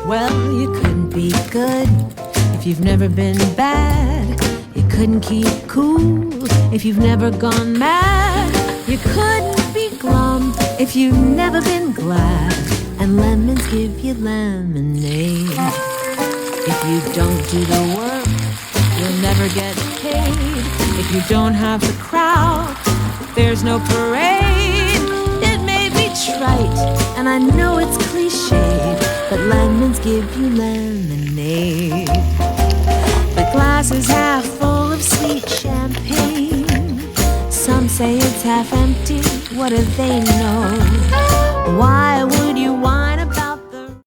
Well, you couldn't be good if you've never been bad. You couldn't keep cool if you've never gone mad. You couldn't be glum if you've never been glad. And lemons give you lemonade. If you don't do the work, you'll never get paid. If you don't have the crowd, there's no parade. It may be trite, and I know it's cliched, but lemons give you lemonade. The glass is half full of sweet champagne. Some say it's half empty, what do they know? Why would